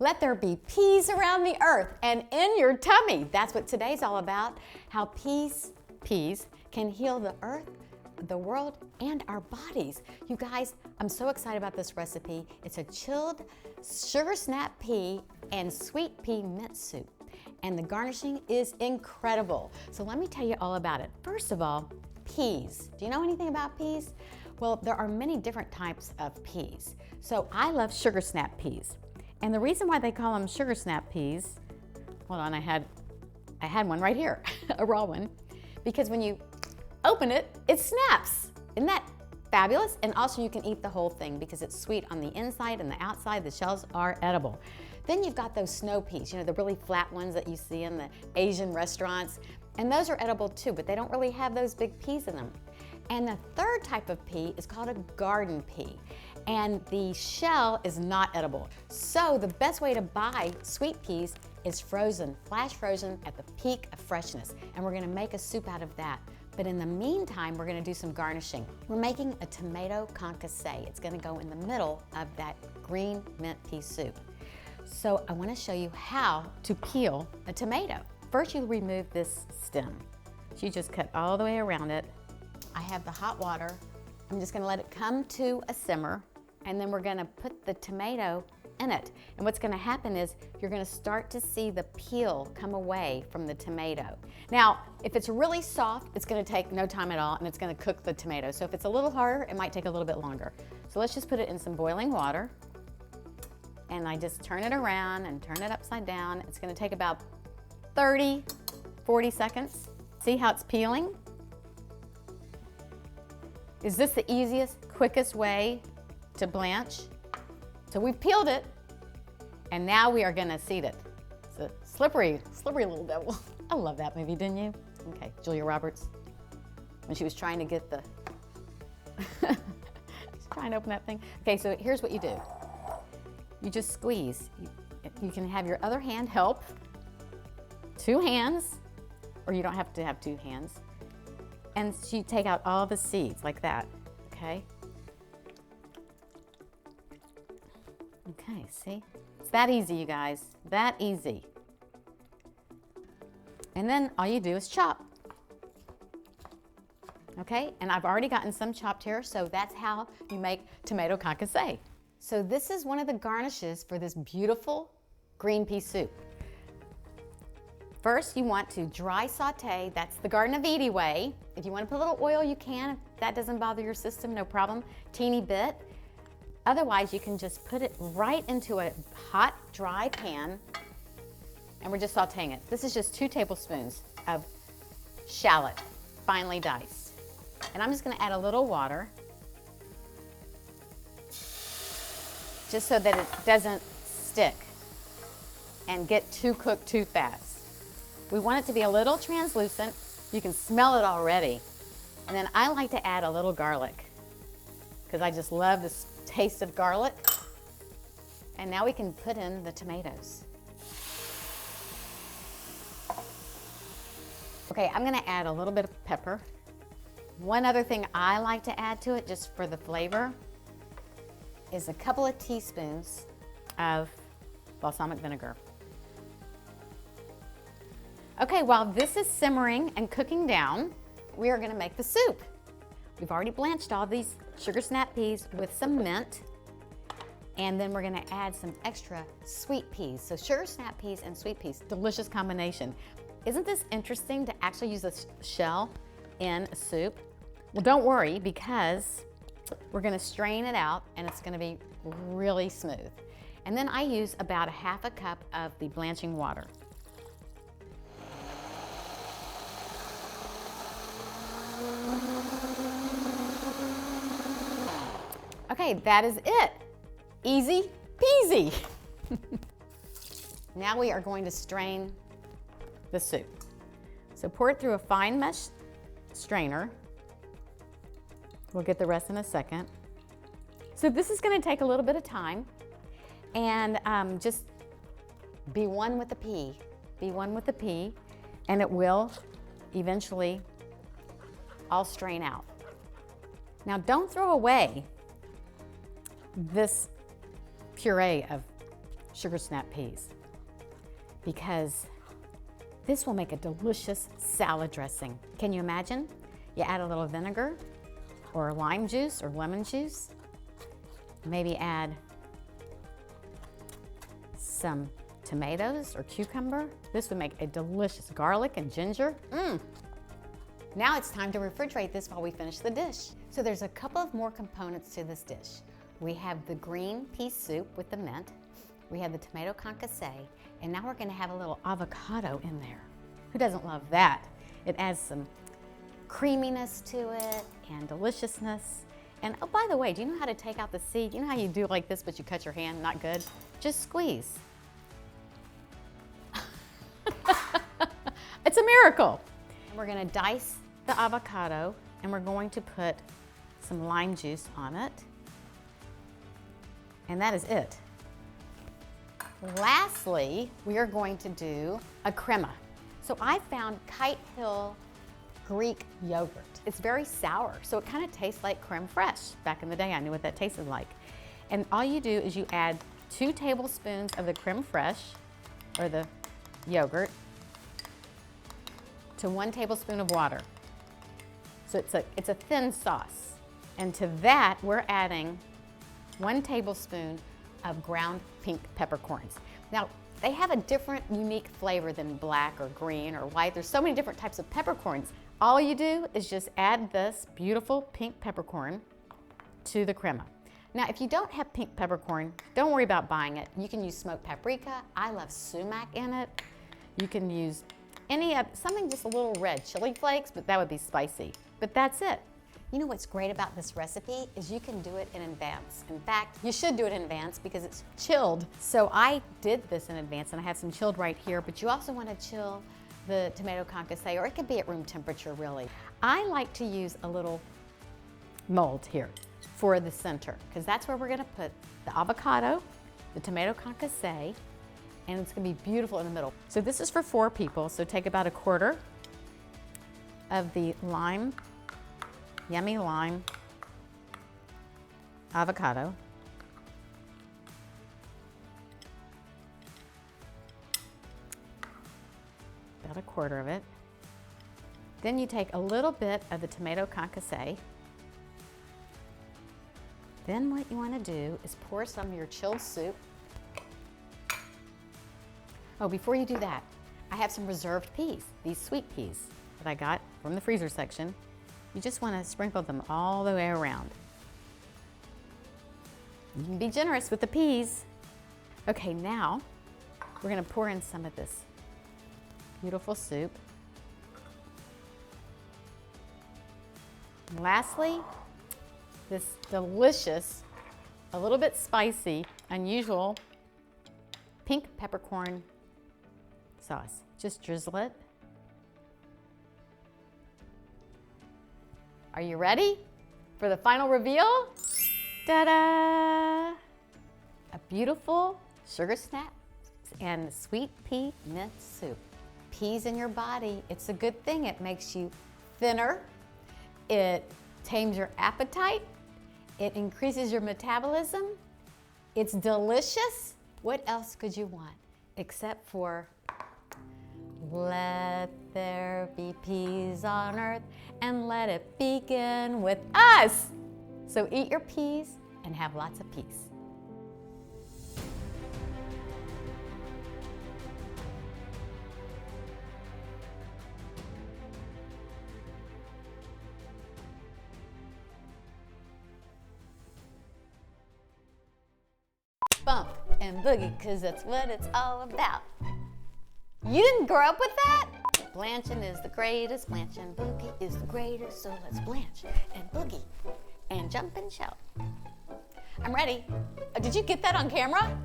Let there be peas around the earth and in your tummy. That's what today's all about, how peas can heal the earth, the world, and our bodies. You guys, I'm so excited about this recipe. It's a chilled sugar snap pea and sweet pea mint soup. And the garnishing is incredible. So let me tell you all about it. First of all, peas. Do you know anything about peas? Well, there are many different types of peas. So I love sugar snap peas. And the reason why they call them sugar snap peas, hold on, I had one right here, a raw one, because when you open it, it snaps. Isn't that fabulous? And also you can eat the whole thing because it's sweet on the inside and the outside. The shells are edible. Then you've got those snow peas, you know, the really flat ones that you see in the Asian restaurants. And those are edible too, but they don't really have those big peas in them. And the third type of pea is called a garden pea. And the shell is not edible. So the best way to buy sweet peas is frozen, flash frozen at the peak of freshness. And we're gonna make a soup out of that. But in the meantime, we're gonna do some garnishing. We're making a tomato concassé. It's gonna go in the middle of that green mint pea soup. So I wanna show you how to peel a tomato. First, you remove this stem. So you just cut all the way around it. I have the hot water. I'm just gonna let it come to a simmer, and then we're gonna put the tomato in it. And what's gonna happen is you're gonna start to see the peel come away from the tomato. Now, if it's really soft, it's gonna take no time at all, and it's gonna cook the tomato. So if it's a little harder, it might take a little bit longer. So let's just put it in some boiling water, and I just turn it around and turn it upside down. It's gonna take about 30, 40 seconds. See how it's peeling? Is this the easiest, quickest way to blanch? So we've peeled it, and now we are gonna seed it. It's a slippery little devil. I love that movie, didn't you? Okay, Julia Roberts, when she was trying to get the, she's trying to open that thing. Okay, so here's what you do. You just squeeze. You can have your other hand help, 2 hands, or you don't have to have 2 hands. And you take out all the seeds like that, okay? Okay, see? It's that easy, you guys, that easy. And then all you do is chop. Okay, and I've already gotten some chopped here, so that's how you make tomato concassé. So this is one of the garnishes for this beautiful green pea soup. First, you want to dry saute. That's the Garden of Eydie way. If you want to put a little oil, you can. If that doesn't bother your system, no problem. Teeny bit. Otherwise, you can just put it right into a hot, dry pan, and we're just sauteing it. This is just 2 tablespoons of shallot, finely diced. And I'm just going to add a little water, just so that it doesn't stick and get too cooked too fast. We want it to be a little translucent. You can smell it already. And then I like to add a little garlic because I just love the taste of garlic. And now we can put in the tomatoes. Okay, I'm gonna add a little bit of pepper. One other thing I like to add to it, just for the flavor, is a couple of teaspoons of balsamic vinegar. Okay, while this is simmering and cooking down, we are gonna make the soup. We've already blanched all these sugar snap peas with some mint, and then we're gonna add some extra sweet peas. So sugar snap peas and sweet peas, delicious combination. Isn't this interesting to actually use a shell in a soup? Well, don't worry, because we're gonna strain it out and it's gonna be really smooth. And then I use about a half a cup of the blanching water. Okay, that is it. Easy peasy. Now we are going to strain the soup. So pour it through a fine mesh strainer. We'll get the rest in a second. So this is gonna take a little bit of time, and just be one with the pea. Be one with the pea, and it will eventually all strain out. Now don't throw away this puree of sugar snap peas because this will make a delicious salad dressing. Can you imagine? You add a little vinegar or lime juice or lemon juice. Maybe add some tomatoes or cucumber. This would make a delicious garlic and ginger. Now it's time to refrigerate this while we finish the dish. So there's a couple of more components to this dish. We have the green pea soup with the mint. We have the tomato concasse, and now we're gonna have a little avocado in there. Who doesn't love that? It adds some creaminess to it and deliciousness. And oh, by the way, do you know how to take out the seed? You know how you do like this, but you cut your hand? Not good. Just squeeze. It's a miracle. And we're gonna dice the avocado, and we're going to put some lime juice on it. And that is it. Lastly, we are going to do a crema. So I found Kite Hill Greek yogurt. It's very sour, so it kind of tastes like creme fraiche. Back in the day, I knew what that tasted like. And all you do is you add 2 tablespoons of the creme fraiche, or the yogurt, to 1 tablespoon of water. So it's a thin sauce. And to that, we're adding 1 tablespoon of ground pink peppercorns. Now, they have a different, unique flavor than black or green or white. There's so many different types of peppercorns. All you do is just add this beautiful pink peppercorn to the crema. Now, if you don't have pink peppercorn, don't worry about buying it. You can use smoked paprika. I love sumac in it. You can use something just a little red, chili flakes, but that would be spicy. But that's it. You know what's great about this recipe is you can do it in advance. In fact, you should do it in advance because it's chilled. So I did this in advance and I have some chilled right here, but you also want to chill the tomato concasse, or it could be at room temperature really. I like to use a little mold here for the center because that's where we're going to put the avocado, the tomato concasse, and it's going to be beautiful in the middle. So this is for 4 people, so take about 1/4 of the lime, yummy lime avocado. About 1/4 of it. Then you take a little bit of the tomato concasse. Then what you want to do is pour some of your chilled soup. Oh, before you do that, I have some reserved peas, these sweet peas that I got from the freezer section. You just want to sprinkle them all the way around. You can be generous with the peas. Okay, now we're going to pour in some of this beautiful soup. And lastly, this delicious, a little bit spicy, unusual pink peppercorn sauce. Just drizzle it. Are you ready for the final reveal? Ta-da! A beautiful sugar snap and sweet pea mint soup. Peas in your body, it's a good thing. It makes you thinner. It tames your appetite. It increases your metabolism. It's delicious. What else could you want except for let there be peas on earth and let it begin with us. So eat your peas and have lots of peace. Bump and boogie, 'cause that's what it's all about. You didn't grow up with that? Blanching is the greatest, blanch and boogie is the greatest, so let's blanch and boogie and jump and shout. I'm ready. Did you get that on camera?